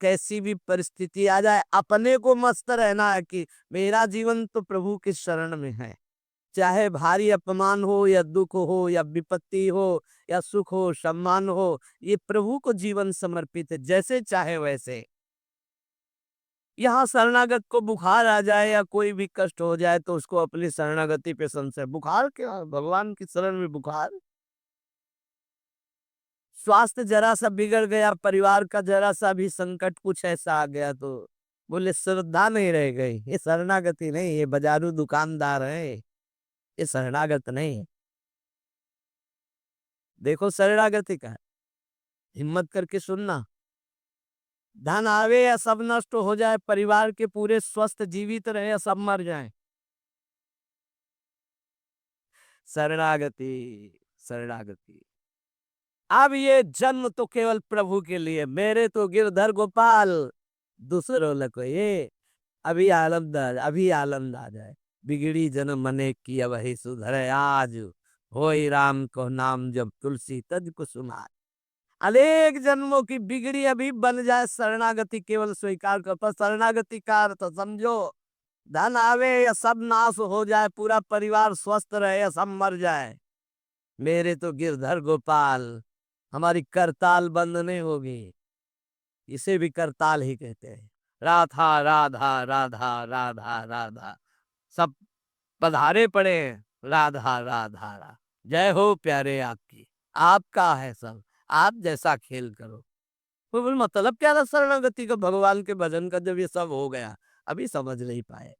कैसी भी परिस्थिति आ जाए, अपने को मस्त रहना है कि मेरा जीवन तो प्रभु के शरण में है। चाहे भारी अपमान हो या दुख हो या विपत्ति हो या सुख हो सम्मान हो, ये प्रभु को जीवन समर्पित है, जैसे चाहे वैसे। यहाँ शरणागत को बुखार आ जाए या कोई भी कष्ट हो जाए तो उसको अपनी शरणागति पे संशय, बुखार क्या, भगवान की शरण में बुखार। स्वास्थ्य जरा सा बिगड़ गया, परिवार का जरा सा भी संकट कुछ ऐसा आ गया तो बोले श्रद्धा नहीं रह गई, ये शरणागति नहीं, ये बाजारू दुकानदार है, ये शरणागत नहीं। देखो शरणागति का हिम्मत करके सुनना। धन आवे या सब नष्ट हो जाए, परिवार के पूरे स्वस्थ जीवित रहे या सब मर जाए, शरणागति, शरणागति। अब ये जन्म तो केवल प्रभु के लिए, मेरे तो गिरधर गोपाल, दूसरों को ये अभी आनंद आ जाए। बिगड़ी जन्म मने की अब ही सुधरे आज, होई राम को नाम जब तुलसी तज को सुनाए। अनेक जन्मों की बिगड़ी अभी बन जाए, शरणागति केवल स्वीकार कर, पर शरणागति का अर्थ समझो, धन आवे या सब नाश हो जाए, पूरा परिवार स्वस्थ रहे या सब मर जाए, मेरे तो गिरधर गोपाल, हमारी करताल बंद नहीं होगी। इसे भी करताल ही कहते हैं। राधा राधा राधा राधा राधा, सब पधारे पड़े हैं, राधा राधा राधा, जय हो प्यारे आपकी, आपका है सब, आप जैसा खेल करो। तो बोल मतलब क्या था शरणागति का, भगवान के भजन का, जब ये सब हो गया अभी समझ नहीं पाए।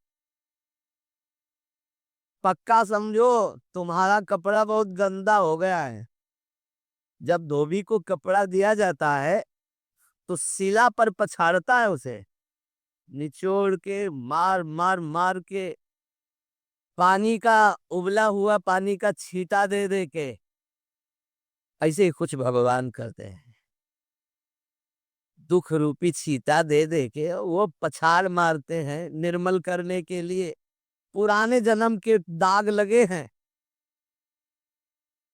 पक्का समझो, तुम्हारा कपड़ा बहुत गंदा हो गया है। जब धोबी को कपड़ा दिया जाता है तो शिला पर पछाड़ता है उसे, निचोड़ के मार मार मार के, पानी का, उबला हुआ पानी का छींटा दे दे के, ऐसे ही कुछ भगवान करते हैं। दुख रूपी छींटा दे दे के वो पछाड़ मारते हैं निर्मल करने के लिए। पुराने जन्म के दाग लगे हैं,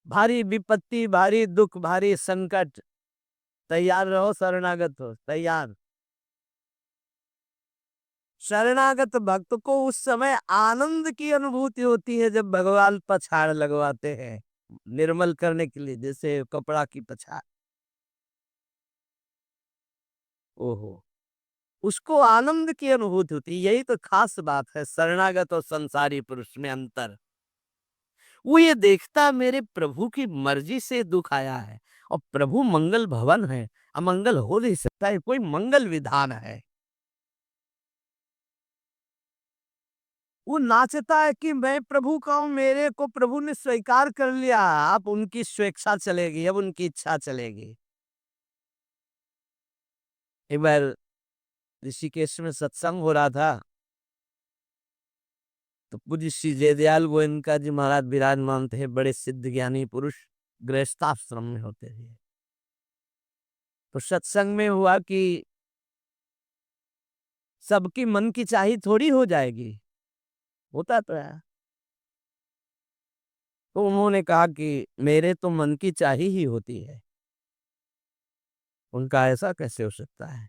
भारी विपत्ति, भारी दुख, भारी संकट, तैयार रहो, शरणागत हो, तैयार। शरणागत भक्त को उस समय आनंद की अनुभूति होती है जब भगवान पछाड़ लगवाते हैं निर्मल करने के लिए, जैसे कपड़ा की पछाड़। ओहो, उसको आनंद की अनुभूति होती है, यही तो खास बात है शरणागत और संसारी पुरुष में अंतर। वो ये देखता मेरे प्रभु की मर्जी से दुख आया है, और प्रभु मंगल भवन है, अमंगल हो नहीं सकता है, कोई मंगल विधान है। वो नाचता है कि मैं प्रभु का हूं, मेरे को प्रभु ने स्वीकार कर लिया, अब उनकी स्वेच्छा चलेगी, अब उनकी इच्छा चलेगी। एक बार ऋषिकेश में सत्संग हो रहा था, तो पूज्य श्री जयदयाल गोयनका जी महाराज विराजमान थे, बड़े सिद्ध ज्ञानी पुरुष, गृहस्थाश्रम में होते थे। तो सत्संग में हुआ कि सबकी मन की चाही थोड़ी हो जाएगी, होता तो है। तो उन्होंने कहा कि मेरे तो मन की चाही ही होती है। उनका ऐसा कैसे हो सकता है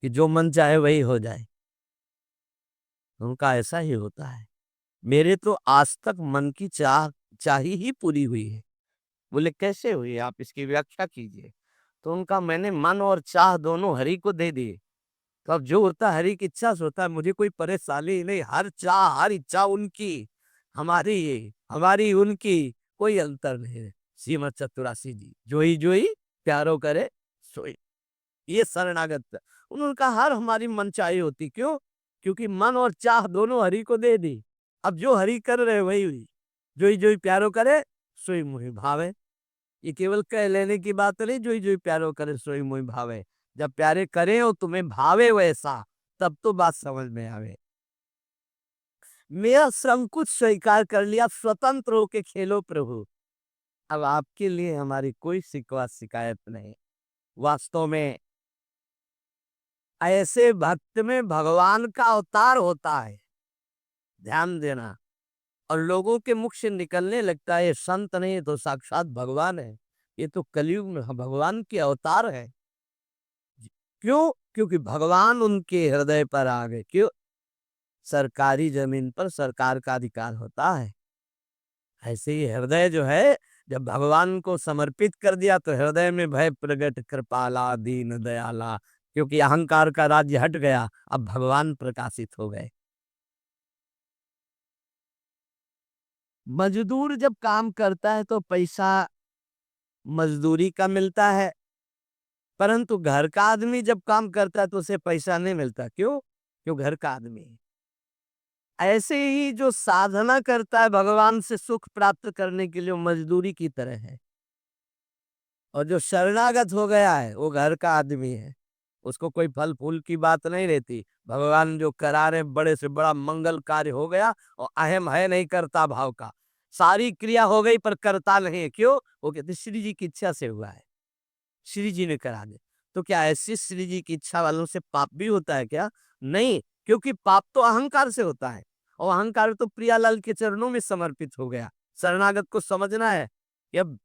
कि जो मन चाहे वही हो जाए, उनका ऐसा ही होता है। मेरे तो आज तक मन की चाही ही पूरी हुई है। बोले कैसे हुई, आप इसकी व्याख्या कीजिए। तो उनका मैंने मन और चाह दोनों हरि को दे दिए, तो अब जो होता है हरि की इच्छा से होता है, मुझे कोई परेशानी नहीं, हर चाह हर इच्छा उनकी, हमारी ये हमारी उनकी कोई अंतर नहीं है। श्रीमद चतुरासी जी, जोई प्यारो करे सोई, ये शरणागत। उन्होंने कहा हर हमारी मनचाही होती, क्यों, क्योंकि मन और चाह दोनों हरि को दे दी। अब जो हरि कर रहे वही हुई, जोई प्यारो करे सोई मुहि भावे। ये केवल कह लेने की बात नहीं, जोई प्यारो करे सोई मुहि भावे, जब प्यारे करे और तुम्हें भावे वैसा, तब तो बात समझ में आवे। मेरा सब कुछ स्वीकार कर लिया, स्वतंत्र होके खेलो प्रभु, अब आपके लिए हमारी कोई शिकवा शिकायत नहीं। वास्तव में ऐसे भक्त में भगवान का अवतार होता है, ध्यान देना। और लोगों के मुख से निकलने लगता है ये संत नहीं तो साक्षात भगवान है, ये तो कलयुग में भगवान के अवतार है। क्यों, क्योंकि भगवान उनके हृदय पर आ गए। क्यों? सरकारी जमीन पर सरकार का अधिकार होता है। ऐसे ही हृदय जो है, जब भगवान को समर्पित कर दिया तो हृदय में भय प्रगट कृपाला दीन दयाला, क्योंकि अहंकार का राज्य हट गया, अब भगवान प्रकाशित हो गए। मजदूर जब काम करता है तो पैसा मजदूरी का मिलता है, परंतु घर का आदमी जब काम करता है तो उसे पैसा नहीं मिलता। क्यों? क्यों? घर का आदमी है। ऐसे ही जो साधना करता है भगवान से सुख प्राप्त करने के लिए, वो मजदूरी की तरह है। और जो शरणागत हो गया है वो घर का आदमी है, उसको कोई फल फूल की बात नहीं रहती। भगवान जो करा रहे, बड़े से बड़ा मंगल कार्य हो गया, और अहम है नहीं करता भाव का, सारी क्रिया हो गई पर करता नहीं है। क्यों? वो कहते श्री जी की इच्छा से हुआ है, श्री जी ने करा दे। तो क्या ऐसी श्री जी की इच्छा वालों से पाप भी होता है क्या? नहीं, क्योंकि पाप तो अहंकार से होता है, और अहंकार तो प्रियालाल के चरणों में समर्पित हो गया। शरणागत को समझना है कि अब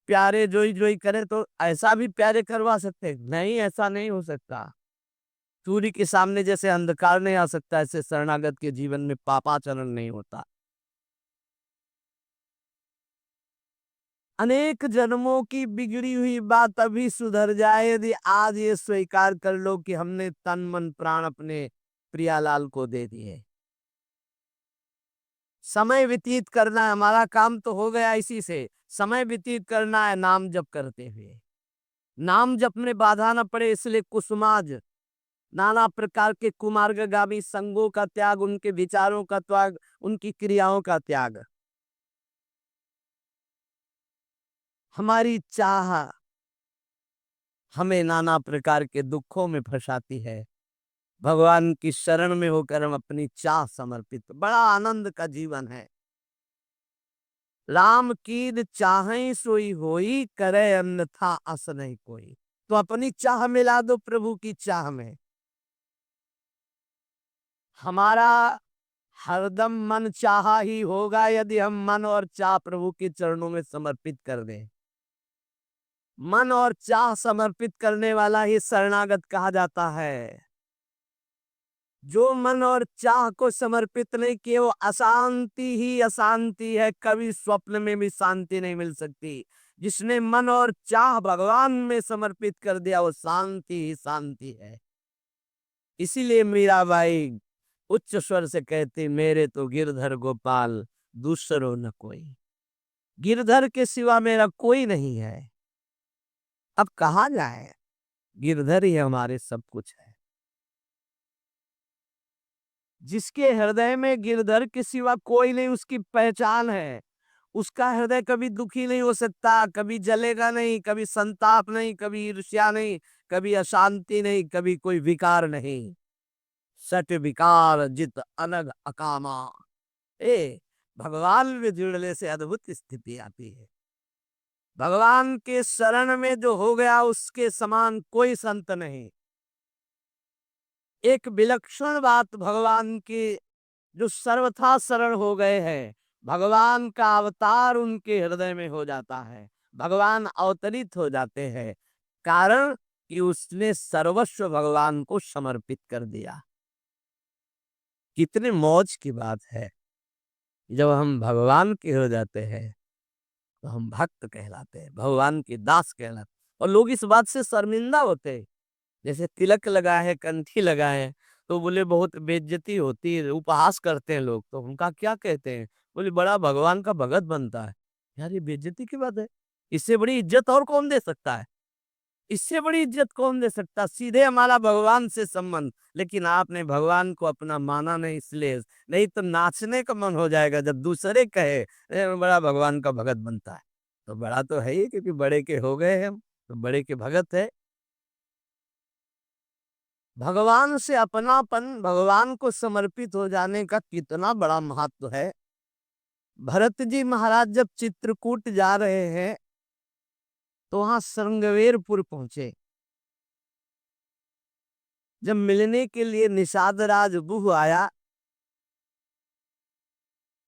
प्यारे जोई जोई करे तो ऐसा भी प्यारे करवा सकते हैं? नहीं, ऐसा नहीं हो सकता। सूर्य के सामने जैसे अंधकार नहीं आ सकता, ऐसे शरणागत के जीवन में पापाचरण नहीं होता। अनेक जन्मों की बिगड़ी हुई बात अभी सुधर जाए यदि आज ये स्वीकार कर लो कि हमने तन मन प्राण अपने प्रियालाल को दे दिए। समय व्यतीत करना है, हमारा काम तो हो गया इसी से। समय व्यतीत करना है नाम जप करते हुए। नाम जप में बाधा न पड़े इसलिए कुसुमाज, नाना प्रकार के कुमार्गगामी संगों का त्याग, उनके विचारों का त्याग, उनकी क्रियाओं का त्याग। हमारी चाह हमें नाना प्रकार के दुखों में फंसाती है। भगवान की शरण में होकर हम अपनी चाह समर्पित, बड़ा आनंद का जीवन है। राम कीन चाहे सोई होई, करे अन्यथा अस नहीं कोई। तो अपनी चाह मिला दो प्रभु की चाह में। हमारा हरदम मन चाहा ही होगा यदि हम मन और चाह प्रभु के चरणों में समर्पित कर दें। मन और चाह समर्पित करने वाला ही शरणागत कहा जाता है। जो मन और चाह को समर्पित नहीं किए वो अशांति ही अशांति है, कभी स्वप्न में भी शांति नहीं मिल सकती। जिसने मन और चाह भगवान में समर्पित कर दिया वो शांति ही शांति है। इसीलिए मीराबाई उच्च स्वर से कहती, मेरे तो गिरधर गोपाल दूसरो न कोई। गिरधर के सिवा मेरा कोई नहीं है। अब कहा जाए, गिरधर ही हमारे सब कुछ है। जिसके हृदय में गिरधर के सिवा कोई नहीं, उसकी पहचान है। उसका हृदय कभी दुखी नहीं हो सकता, कभी जलेगा नहीं, कभी संताप नहीं, कभी ईर्ष्या नहीं, कभी अशांति नहीं, कभी कोई विकार नहीं। सट विकार जित अनग अकामा। ए, भगवान में जुड़ने से अद्भुत स्थिति आती है। भगवान के शरण में जो हो गया उसके समान कोई संत नहीं। एक विलक्षण बात भगवान की, जो सर्वथा शरण हो गए हैं, भगवान का अवतार उनके हृदय में हो जाता है। भगवान अवतरित हो जाते हैं, कारण कि उसने सर्वस्व भगवान को समर्पित कर दिया। कितने मौज की बात है, जब हम भगवान के हो जाते हैं तो हम भक्त कहलाते हैं, भगवान के दास कहलाते हैं। और लोग इस बात से शर्मिंदा होते हैं। जैसे तिलक लगाए हैं, कंठी लगाए हैं, तो बोले बहुत बेइज्जती होती है, उपहास करते हैं लोग, तो उनका क्या कहते हैं? बोले बड़ा भगवान का भगत बनता है। यार ये बेइज्जती की बात है। इससे बड़ी इज्जत और कौन दे सकता है? इससे बड़ी इज्जत कौन दे सकता? सीधे हमारा भगवान से संबंध। लेकिन आपने भगवान को अपना माना नहीं, इसलिए नहीं तो नाचने का मन हो जाएगा जब दूसरे कहे बड़ा भगवान का भगत बनता है। तो बड़ा तो है ही, क्योंकि बड़े के हो गए हम, तो बड़े के भगत है। भगवान से अपनापन, भगवान को समर्पित हो जाने का कितना बड़ा महत्व है। भरत जी महाराज जब चित्रकूट जा रहे हैं तो वहां श्रृंगवेरपुर पहुंचे। जब मिलने के लिए निषाद राज बुह आया,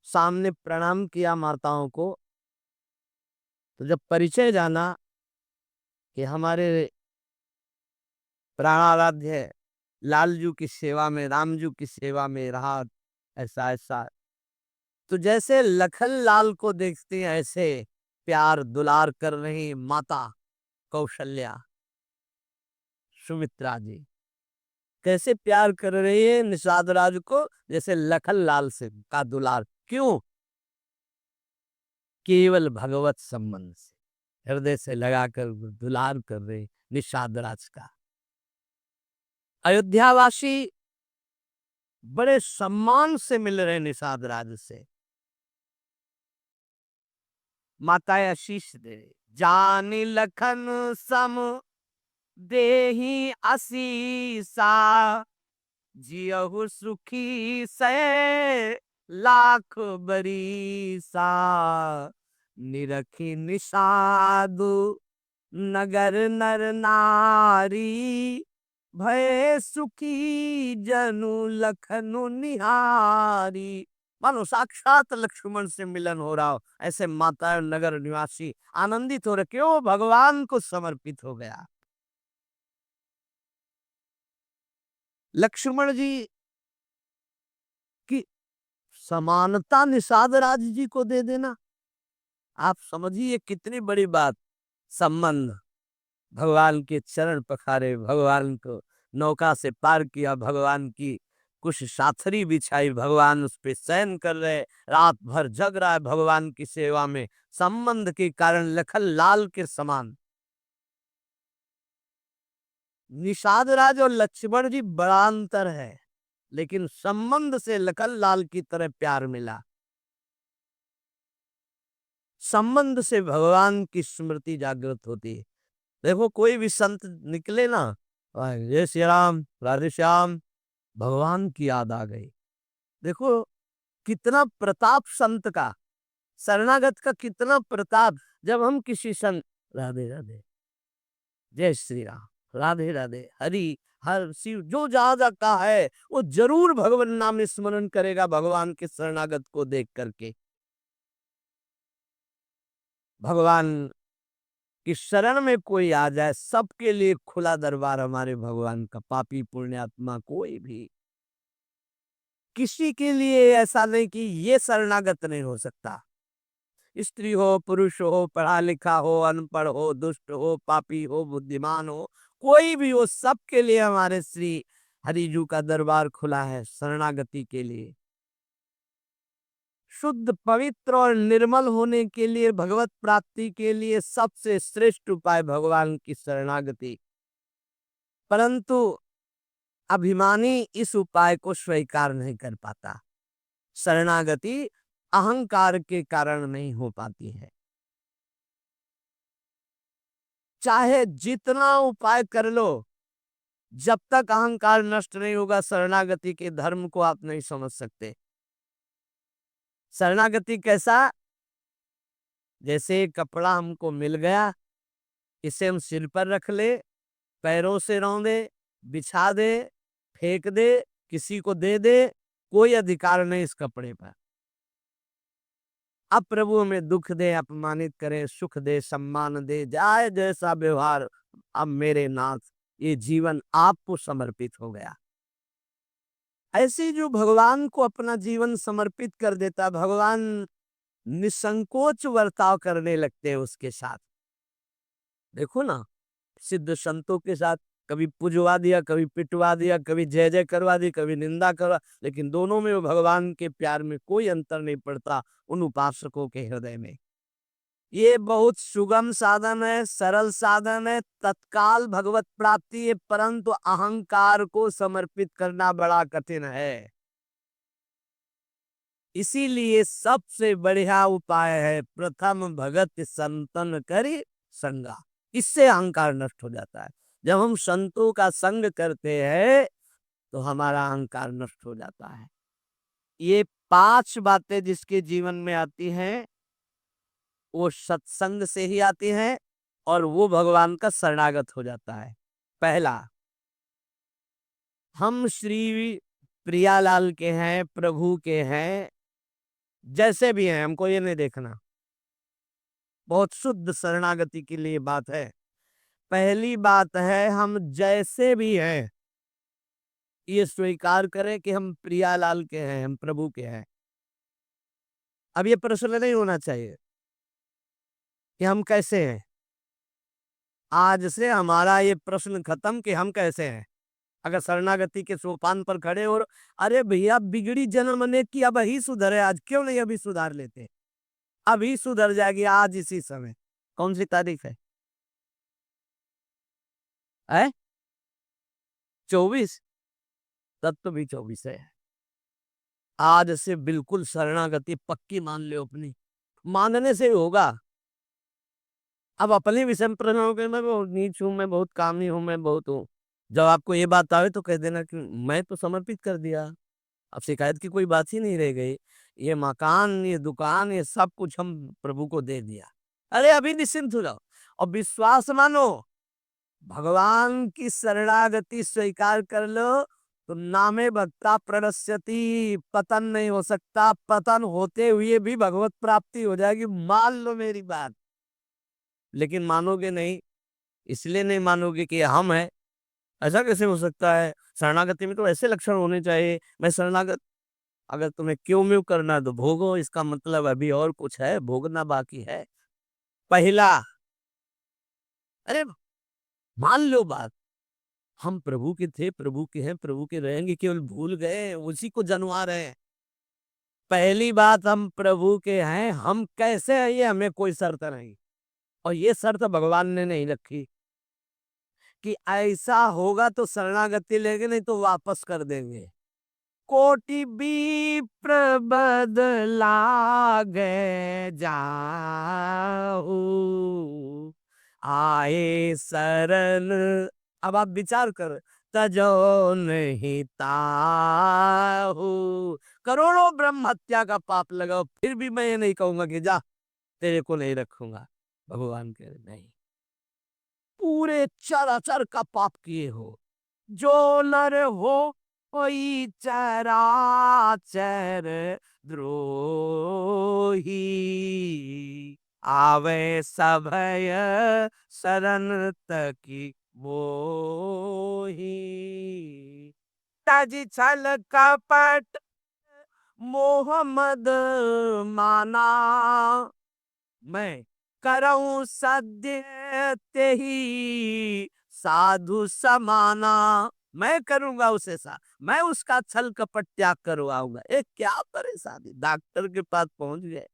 सामने प्रणाम किया माताओं को, तो जब परिचय जाना कि हमारे प्राणाराध्य है, लालजू की सेवा में, रामजू की सेवा में रहा, ऐसा ऐसा। तो जैसे लखन लाल को देखते हैं ऐसे प्यार दुलार कर रही माता कौशल्या, सुमित्रा जी कैसे प्यार कर रही है निषाद राज को, जैसे लखन लाल से का दुलार। क्यों? केवल भगवत संबंध से हृदय से लगाकर दुलार कर रहे निषाद राज का। अयोध्यावासी बड़े सम्मान से मिल रहे निषाद राज से। माता आशीष दे, जानी लखन सम देही आशीषा, जियहु सुखी से लाख बरीसा, निरखी निषादु नगर नर नारी, भय सुखी जनु लखनु निहारी। मानो साक्षात लक्ष्मण से मिलन हो रहा हो, ऐसे माता नगर निवासी आनंदित हो रहे, क्यों? भगवान को समर्पित हो गया। लक्ष्मण जी की समानता निषाद राज जी को दे देना, आप समझिए कितनी बड़ी बात। संबंध, भगवान के चरण पखारे, भगवान को नौका से पार किया, भगवान की कुछ साथरी बिछाई, भगवान उस पे शयन कर रहे, रात भर जग रहा है भगवान की सेवा में। संबंध के कारण लखन लाल के समान। निषाद राज और लक्ष्मण जी बड़ा अंतर है, लेकिन संबंध से लखन लाल की तरह प्यार मिला। संबंध से भगवान की स्मृति जागृत होती है। देखो कोई भी संत निकले ना, जय श्री राम, राधे श्याम, भगवान की याद आ गई। देखो कितना प्रताप संत का, शरणागत का कितना प्रताप। जब हम किसी संत, राधे राधे, जय श्री राम, राधे राधे, हरि हर शिव, जो जहां का है वो जरूर भगवान नाम स्मरण करेगा भगवान के शरणागत को देख करके। भगवान कि शरण में कोई आ जाए, सबके लिए खुला दरबार हमारे भगवान का। पापी पुण्यात्मा कोई भी, किसी के लिए ऐसा नहीं कि ये शरणागत नहीं हो सकता। स्त्री हो, पुरुष हो, पढ़ा लिखा हो, अनपढ़ हो, दुष्ट हो, पापी हो, बुद्धिमान हो, कोई भी हो, सबके लिए हमारे श्री हरिजू का दरबार खुला है शरणागति के लिए। शुद्ध पवित्र और निर्मल होने के लिए, भगवत प्राप्ति के लिए सबसे श्रेष्ठ उपाय भगवान की शरणागति। परंतु अभिमानी इस उपाय को स्वीकार नहीं कर पाता। शरणागति अहंकार के कारण नहीं हो पाती है। चाहे जितना उपाय कर लो, जब तक अहंकार नष्ट नहीं होगा, शरणागति के धर्म को आप नहीं समझ सकते। शरणागति कैसा? जैसे कपड़ा हमको मिल गया, इसे हम सिर पर रख ले, पैरों से रौंदे, बिछा दे, फेंक दे, किसी को दे दे, कोई अधिकार नहीं इस कपड़े पर। अब प्रभु हमें दुख दे, अपमानित करे, सुख दे, सम्मान दे, जाए जैसा व्यवहार, अब मेरे नाथ ये जीवन आपको समर्पित हो गया। ऐसे जो भगवान को अपना जीवन समर्पित कर देता, भगवान निसंकोच वर्ताव करने लगते हैं उसके साथ। देखो ना, सिद्ध संतों के साथ कभी पुजवा दिया, कभी पिटवा दिया, कभी जय जय करवा दी, कभी निंदा करवा, लेकिन दोनों में वो भगवान के प्यार में कोई अंतर नहीं पड़ता उन उपासकों के हृदय में। ये बहुत सुगम साधन है, सरल साधन है, तत्काल भगवत प्राप्ति है, परंतु अहंकार को समर्पित करना बड़ा कठिन है। इसीलिए सबसे बढ़िया उपाय है प्रथम भगत संतन करी संगा। इससे अहंकार नष्ट हो जाता है। जब हम संतों का संग करते हैं तो हमारा अहंकार नष्ट हो जाता है। ये 5 बातें जिसके जीवन में आती हैं वो सत्संग से ही आती हैं और वो भगवान का शरणागत हो जाता है। पहला, हम श्री प्रियालाल के हैं, प्रभु के हैं, जैसे भी हैं, हमको ये नहीं देखना। बहुत शुद्ध शरणागति के लिए बात है। पहली बात है हम जैसे भी हैं ये स्वीकार करें कि हम प्रियालाल के हैं, हम प्रभु के हैं। अब ये प्रश्न नहीं होना चाहिए कि हम कैसे हैं। आज से हमारा ये प्रश्न खत्म कि हम कैसे हैं। अगर शरणागति के सोपान पर खड़े और अरे भैया बिगड़ी जन्म ने की अब ही सुधरे, आज क्यों नहीं अभी सुधार लेते? अभी सुधर जाएगी आज इसी समय। कौन सी तारीख है? 24। तब तो भी 24 है। आज से बिल्कुल शरणागति पक्की मान लो अपनी, मानने से ही होगा। अब अपने विषय में प्रश्न हो गए, मैं बहुत नीच हूँ, मैं बहुत कामी हूँ, मैं बहुत हूँ। जब आपको ये बात आवे तो कह देना कि मैं तो समर्पित कर दिया, अब शिकायत की कोई बात ही नहीं रह गई। ये मकान, ये दुकान, ये सब कुछ हम प्रभु को दे दिया। अरे अभी निश्चिंत हो जाओ और विश्वास मानो, भगवान की शरणागति स्वीकार कर लो तो नामे भक्ता प्रणश्यति, पतन नहीं हो सकता। पतन होते हुए भी भगवत प्राप्ति हो जाएगी, मान लो मेरी बात। लेकिन मानोगे नहीं, इसलिए नहीं मानोगे कि हम है। ऐसा कैसे हो सकता है? शरणागति में तो ऐसे लक्षण होने चाहिए। मैं शरणागत, अगर तुम्हें क्यों म्यों करना है तो भोगो, इसका मतलब अभी और कुछ है, भोगना बाकी है। पहला, अरे मान लो बात, हम प्रभु के थे, प्रभु के हैं, प्रभु के रहेंगे, केवल भूल गए, उसी को जनवा रहे हैं। पहली बात, हम प्रभु के हैं, हम कैसे हैं ये हमें कोई शर्त नहीं, और ये शर्त भगवान ने नहीं रखी कि ऐसा होगा तो शरणागति लेंगे, नहीं तो वापस कर देंगे। कोटि विप्र बदला गए जाहू, आए शरण। अब आप विचार कर, तजो नहीं ताहू, करोड़ों ब्रह्म हत्या का पाप लगाओ, फिर भी मैं ये नहीं कहूंगा कि जा तेरे को नहीं रखूंगा। भगवान कह रहे नहीं, पूरे चराचर का पाप किए हो, जो नर हो कोई चराचर द्रोही, आवे सभय शरण तकी मोही। ताजी छल कपट मोहम्मद माना, मैं करऊं सद्य ते ही साधु समाना। मैं करूंगा उसे सा, मैं उसका छल कपट त्याग करवाऊंगा। एक क्या परेशानी, डॉक्टर के पास पहुंच गए।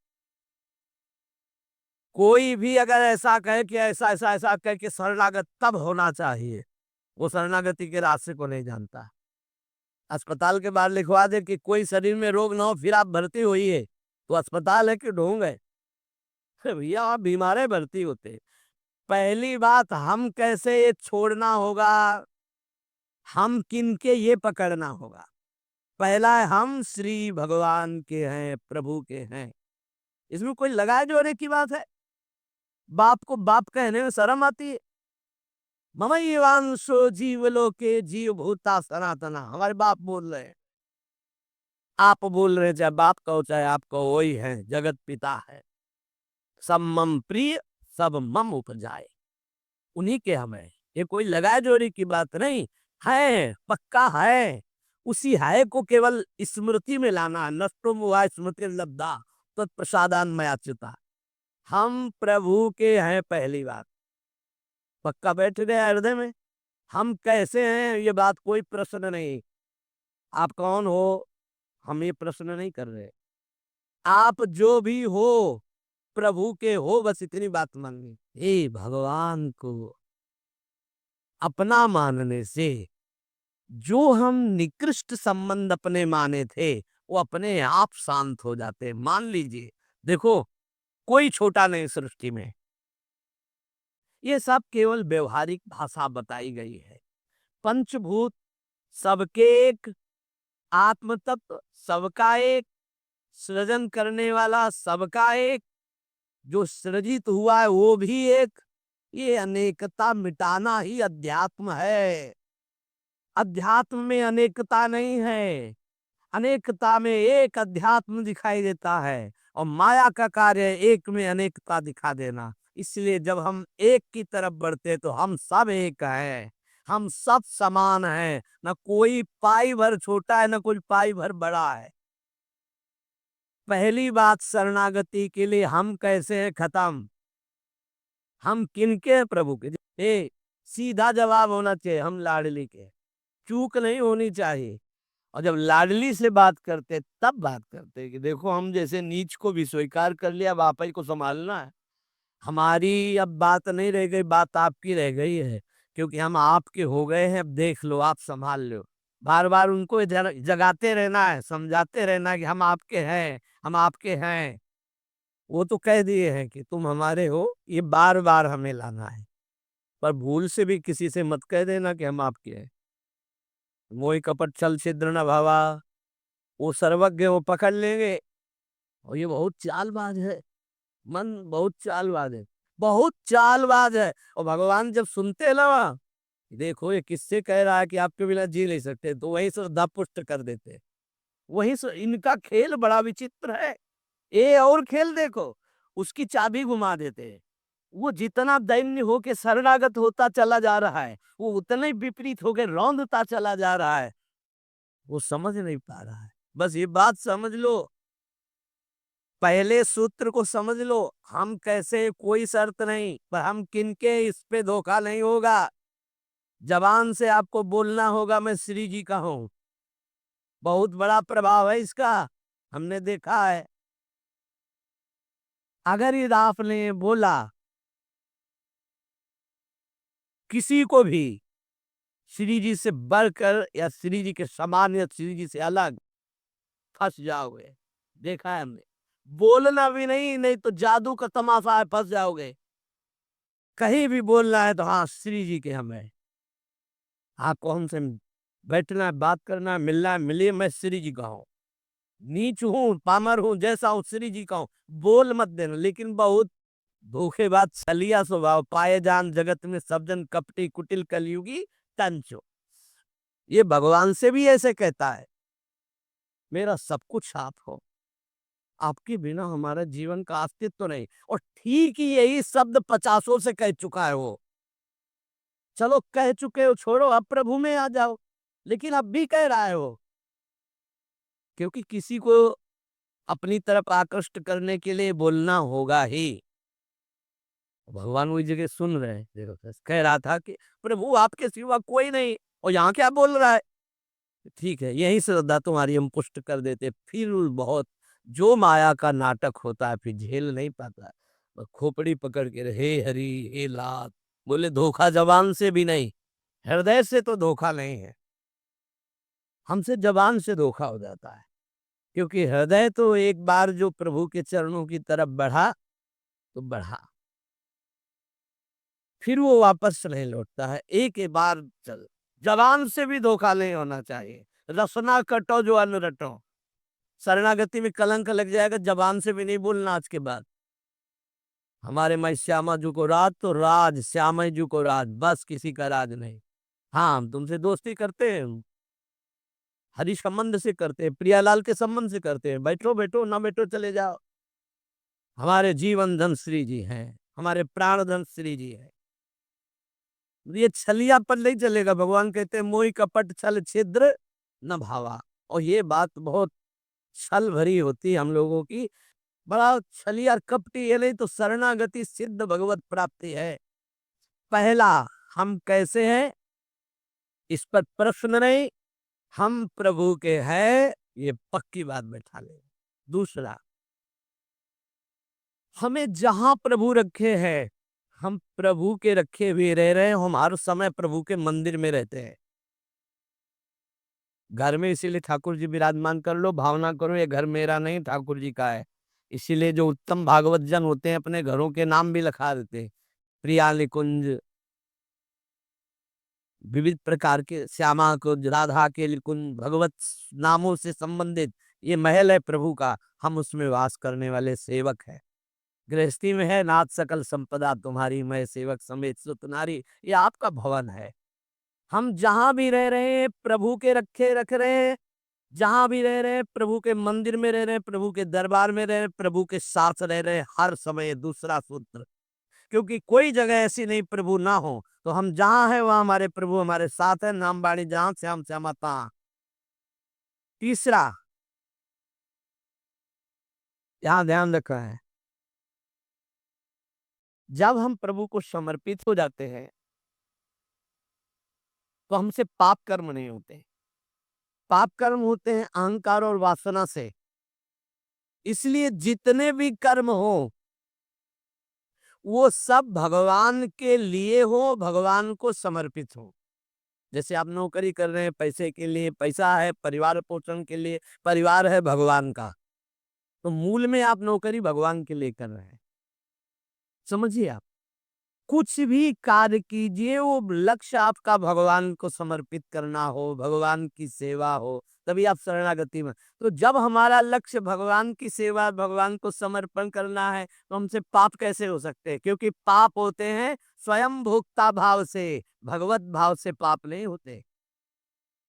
कोई भी अगर ऐसा कहे कि ऐसा ऐसा ऐसा कह के शरणागत तब होना चाहिए, वो शरणागति के रास्ते को नहीं जानता। अस्पताल के बाहर लिखवा दे कि कोई शरीर में रोग ना हो फिर आप भर्ती होइए, तो अस्पताल है कि ढोंग है? भैया आप बीमारे भर्ती होते। पहली बात, हम कैसे ये छोड़ना होगा, हम किनके ये पकड़ना होगा। पहला है, हम श्री भगवान के हैं, प्रभु के हैं। इसमें कोई लगाए जोड़े की बात है? बाप को बाप कहने में शर्म आती है? ममैवांशो जीवलोके जीव भूता सनातना, हमारे बाप बोल रहे हैं। आप बोल रहे हैं, चाहे बाप कहो चाहे आप कहो, वही है, जगत पिता है। सब मम प्रिय, सब मम उपजाए, उन्हीं के हम है। ये कोई लगाए जोड़ी की बात नहीं है, पक्का है। उसी है को केवल स्मृति में लाना है। नष्टो मुआ स्मृति लब्धा तत्प्रसादान मयाच्युता। हम प्रभु के हैं, पहली बात पक्का बैठ गया हृदय में। हम कैसे हैं ये बात कोई प्रश्न नहीं। आप कौन हो, हम ये प्रश्न नहीं कर रहे। आप जो भी हो प्रभु के हो, बस इतनी बात माननी। हे भगवान को अपना मानने से जो हम निकृष्ट संबंध अपने माने थे वो अपने आप शांत हो जाते। मान लीजिए, देखो कोई छोटा नहीं सृष्टि में, ये सब केवल व्यवहारिक भाषा बताई गई है। पंचभूत सबके एक, आत्म तत्व सबका एक, सृजन करने वाला सबका एक, जो सृजित हुआ है वो भी एक। ये अनेकता मिटाना ही अध्यात्म है। अध्यात्म में अनेकता नहीं है, अनेकता में एक अध्यात्म दिखाई देता है। और माया का कार्य एक में अनेकता दिखा देना। इसलिए जब हम एक की तरफ बढ़ते तो हम सब एक हैं, हम सब समान हैं, न कोई पाई भर छोटा है न कोई पाई भर बड़ा है। पहली बात शरणागति के लिए हम कैसे हैं खत्म, हम किनके हैं प्रभु के। सीधा जवाब होना चाहिए, हम लाडली के। चूक नहीं होनी चाहिए। और जब लाडली से बात करते तब बात करते कि देखो हम जैसे नीच को भी स्वीकार कर लिया, अब आप ही को संभालना है। हमारी अब बात नहीं रह गई, बात आपकी रह गई है, क्योंकि हम आपके हो गए हैं। अब देख लो, आप संभाल लो। बार बार उनको जगाते रहना है, समझाते रहना है कि हम आपके हैं, हम आपके हैं। वो तो कह दिए हैं कि तुम हमारे हो, ये बार बार हमें लाना है। पर भूल से भी किसी से मत कह देना कि हम आपके हैं। मोहि कपट छल छिद्र न भावा, वो सर्वज्ञ वो पकड़ लेंगे। और ये बहुत चालबाज है, मन बहुत चालबाज है, बहुत चालबाज है। और भगवान जब सुनते हैं ना, देखो ये किससे कह रहा है कि आपके बिना जी नहीं सकते, तो वहीं से दपुष्ट कर देते। वहीं से इनका खेल बड़ा विचित्र है। ये और खेल देखो, उसकी चाबी घुमा देते हैं। वो जितना दैन्य होके शरणागत होता चला जा रहा है, वो उतना ही विपरीत होके रौंदता चला जा रहा है। वो समझ नहीं पा रहा है। बस ये बात समझ लो, पहले सूत्र को समझ लो। हम कैसे, कोई शर्त नहीं, पर हम किनके, इस पे धोखा नहीं होगा। जबान से आपको बोलना होगा मैं श्री जी का हूं। बहुत बड़ा प्रभाव है इसका, हमने देखा है। अगर ये आपने बोला किसी को भी श्री जी से बढ़कर या श्री जी के समान या श्री जी से अलग, फंस जाओगे। देखा है हमने। बोलना भी नहीं, नहीं तो जादू का तमाशा है, फंस जाओगे। कहीं भी बोलना है तो हाँ श्री जी के हमें, आपको हमसे बैठना है, बात करना है, मिलना है, मिलिए, मैं श्री जी का हूँ। नीच हूँ, पामर हूँ, जैसा हूँ श्री जी का हूँ। बोल मत देना। लेकिन बहुत धोखेबाज छलिया स्वभाव, पाए जान जगत में सब जन कपटी कुटिल कलयुगी तंचो। ये भगवान से भी ऐसे कहता है, मेरा सब कुछ आप हो, आपके बिना हमारा जीवन का अस्तित्व तो नहीं। और ठीक ही यही शब्द पचासों से कह चुका है वो। चलो कह चुके हो, छोड़ो, अब प्रभु में आ जाओ। लेकिन अब भी कह रहा है वो, क्योंकि किसी को अपनी तरफ आकृष्ट करने के लिए बोलना होगा ही। भगवान वही जगह सुन रहे हैं। देखो कह रहा था कि प्रभु आपके सिवा कोई नहीं, और यहाँ क्या बोल रहा है। ठीक है, यही श्रद्धा तुम्हारी हम पुष्ट कर देते। फिर बहुत जो माया का नाटक होता है, फिर झेल नहीं पाता है। बस खोपड़ी पकड़ के हे हरि हे लात, बोले धोखा जबान से भी नहीं, हृदय से तो धोखा नहीं है। हमसे जबान से धोखा हो जाता है, क्योंकि हृदय तो एक बार जो प्रभु के चरणों की तरफ बढ़ा तो बढ़ा, फिर वो वापस नहीं लौटता है। एक ही बार चल, जबान से भी धोखा नहीं होना चाहिए। रसना कटो जो अन्न रटो। शरणागति में कलंक लग जाएगा, जबान से भी नहीं बोलना आज के बाद। हमारे मैं श्यामा जी को राज तो राज, श्यामा जी को राज, बस किसी का राज नहीं। हाँ हम तुमसे दोस्ती करते हैं, हरि संबंध से करते हैं, प्रियालाल के संबंध से करते हैं। बैठो बैठो, ना बैठो चले जाओ। हमारे जीवन धन श्री जी हैं, हमारे प्राण धन श्री जी है। ये छलिया पर नहीं चलेगा। भगवान कहते हैं मोहि कपट छल छिद्र न भावा। और ये बात बहुत छल भरी होती है हम लोगों की। बड़ा छलिया कपटी, ये नहीं तो शरणागति सिद्ध भगवत प्राप्ति है। पहला, हम कैसे हैं इस पर प्रश्न नहीं, हम प्रभु के हैं, ये पक्की बात बैठा ले। दूसरा, हमें जहां प्रभु रखे हैं, हम प्रभु के रखे हुए रह रहे हैं। हम हर समय प्रभु के मंदिर में रहते हैं, घर में। इसीलिए ठाकुर जी विराजमान कर लो, भावना करो ये घर मेरा नहीं ठाकुर जी का है। इसीलिए जो उत्तम भागवत जन होते हैं अपने घरों के नाम भी लिखा देते हैं, प्रिया निकुंज, विविध प्रकार के श्यामा कुंज, राधा के निकुंज, भगवत नामों से संबंधित ये महल है प्रभु का। हम उसमें वास करने वाले सेवक हैं। गृहस्थी में है नाथ सकल संपदा तुम्हारी, मैं सेवक समेत सुत नारी, ये आपका भवन है। हम जहां भी रह रहे हैं प्रभु के रखे रख रहे हैं, जहां भी रह रहे हैं प्रभु के मंदिर में रह रहे हैं, प्रभु के दरबार में रह रहे हैं, प्रभु के साथ रह रहे हैं हर समय। दूसरा सूत्र, क्योंकि कोई जगह ऐसी नहीं प्रभु ना हो। तो हम जहां हैं वहां हमारे प्रभु हमारे साथ है। नाम बाणी जहां श्याम श्यामता। तीसरा यहाँ ध्यान रखना है, जब हम प्रभु को समर्पित हो जाते हैं तो हमसे पाप कर्म नहीं होते। पाप कर्म होते हैं अहंकार और वासना से। इसलिए जितने भी कर्म हो वो सब भगवान के लिए हो, भगवान को समर्पित हो। जैसे आप नौकरी कर रहे हैं पैसे के लिए, पैसा है परिवार पोषण के लिए, परिवार है भगवान का, तो मूल में आप नौकरी भगवान के लिए कर रहे हैं। समझिए आप कुछ भी कार्य कीजिए वो लक्ष्य आपका भगवान को समर्पित करना हो, भगवान की सेवा हो, तभी आप शरणागति में। तो जब हमारा लक्ष्य भगवान की सेवा, भगवान को समर्पण करना है तो हमसे पाप कैसे हो सकते हैं? क्योंकि पाप होते हैं स्वयं भोक्ता भाव से, भगवत भाव से पाप नहीं होते।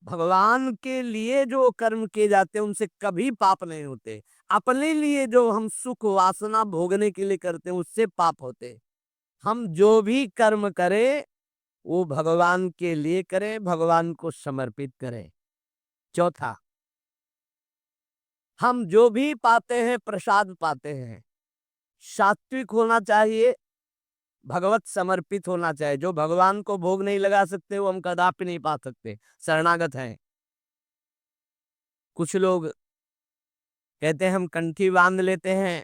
भगवान के लिए जो कर्म किए जाते हैं उनसे कभी पाप नहीं होते। अपने लिए जो हम सुख वासना भोगने के लिए करते हैं उससे पाप होते। हम जो भी कर्म करें वो भगवान के लिए करें, भगवान को समर्पित करें। चौथा, हम जो भी पाते हैं प्रसाद पाते हैं, सात्विक होना चाहिए, भगवत समर्पित होना चाहिए। जो भगवान को भोग नहीं लगा सकते वो हम कदापि नहीं पा सकते, शरणागत हैं। कुछ लोग कहते हैं हम कंठी बांध लेते हैं,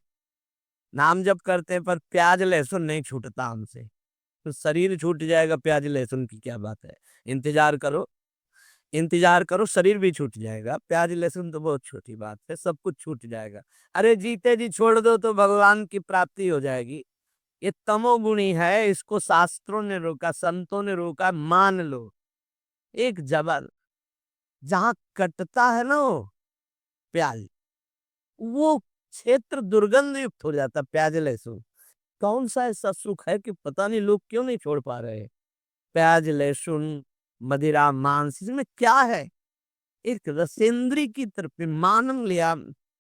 नाम जप करते हैं, पर प्याज लहसुन नहीं छूटता हमसे। तो शरीर छूट जाएगा, प्याज लहसुन की क्या बात है। इंतजार करो, इंतजार करो, शरीर भी छूट जाएगा। प्याज लहसुन तो बहुत छोटी बात है, सब कुछ छूट जाएगा। अरे जीते जी छोड़ दो तो भगवान की प्राप्ति हो जाएगी। ये तमोगुणी है, इसको शास्त्रों ने रोका, संतों ने रोका। मान लो एक जबल जहां कटता है ना वो प्याज, वो क्षेत्र दुर्गंध युक्त हो जाता। प्याज लहसुन कौन सा ऐसा सुख है कि पता नहीं लोग क्यों नहीं छोड़ पा रहे। प्याज लहसुन मदिरा मांस इसमें क्या है? एक रसेंद्री की तरफ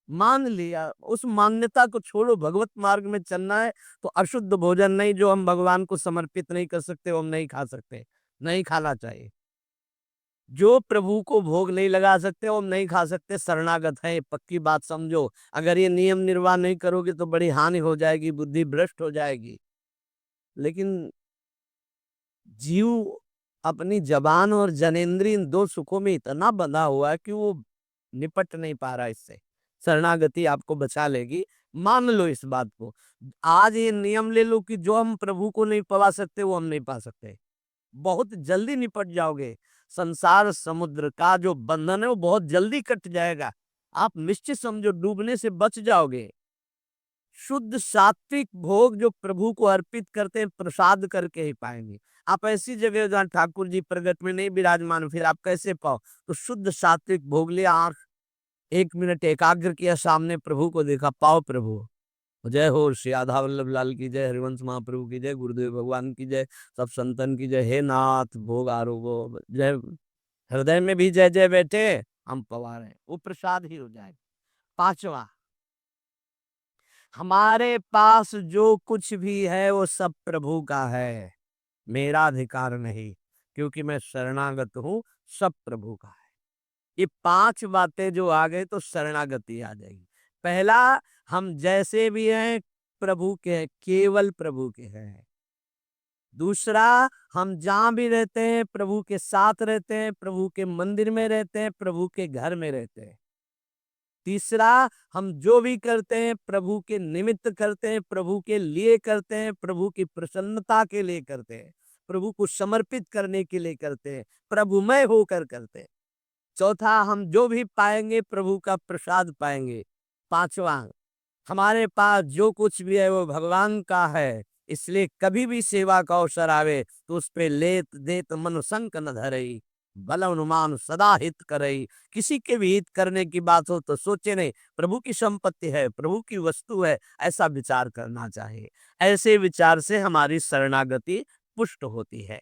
मान लिया। उस मान्यता को छोड़ो, भगवत मार्ग में चलना है तो अशुद्ध भोजन नहीं, जो हम भगवान को समर्पित नहीं कर सकते वो हम नहीं खा सकते, नहीं खाना चाहिए। जो प्रभु को भोग नहीं लगा सकते वो हम नहीं खा सकते, शरणागत है। पक्की बात समझो। अगर ये नियम निर्वाह नहीं करोगे तो बड़ी हानि हो जाएगी, बुद्धि भ्रष्ट हो जाएगी। लेकिन जीव अपनी जबान और जनेन्द्रिय इन दो सुखों में इतना बंधा हुआ है कि वो निपट नहीं पा रहा इससे। शरणागति आपको बचा लेगी, मान लो इस बात को। आज ये नियम ले लो कि जो हम प्रभु को नहीं पा सकते वो हम नहीं पा सकते। बहुत जल्दी निपट जाओगे। संसार समुद्र का जो बंधन है वो बहुत जल्दी कट जाएगा। आप निश्चित समझो डूबने से बच जाओगे। शुद्ध सात्विक भोग जो प्रभु को अर्पित करते हैं प्रसाद करके ही पाएंगे। आप ऐसी जगह जहाँ ठाकुर जी प्रगट में नहीं विराजमान, फिर आप कैसे पाओ? तो शुद्ध सात्विक भोग लिया, आंख 1 मिनट एकाग्र किया, सामने प्रभु को देखा, पाओ प्रभु। जय हो श्री राधा वल्लभ लाल की जय, हरिवंश महाप्रभु की जय, गुरुदेव भगवान की जय, सब संतन की जय। हे नाथ भोग आरोगो जय। हृदय में भी जय जय बैठे, हम पवार हैं, वो प्रसाद ही हो जाएगा। पांचवा, हमारे पास जो कुछ भी है वो सब प्रभु का है, मेरा अधिकार नहीं, क्योंकि मैं शरणागत हूं, सब प्रभु का है। ये 5 बातें जो आ गए तो शरणागति आ जाएगी। पहला, हम जैसे भी हैं प्रभु के हैं, केवल प्रभु के हैं। दूसरा, हम जहां भी रहते हैं प्रभु के साथ रहते हैं, प्रभु के मंदिर में रहते हैं, प्रभु के घर में रहते हैं। तीसरा, हम जो भी करते हैं प्रभु के निमित्त करते हैं, प्रभु के लिए करते हैं, प्रभु की प्रसन्नता के लिए करते हैं, प्रभु को समर्पित करने के लिए करते हैं, प्रभुमय होकर करते हैं। चौथा, हम जो भी पाएंगे प्रभु का प्रसाद पाएंगे। पांचवा, हमारे पास जो कुछ भी है वो भगवान का है, इसलिए कभी भी सेवा का अवसर आवे तो उस पे लेत देत मन संक न धरई, बल अनुमान सदा हित करई। किसी के भी हित करने की बात हो तो सोचे नहीं, प्रभु की संपत्ति है, प्रभु की वस्तु है, ऐसा विचार करना चाहिए। ऐसे विचार से हमारी शरणागति पुष्ट होती है।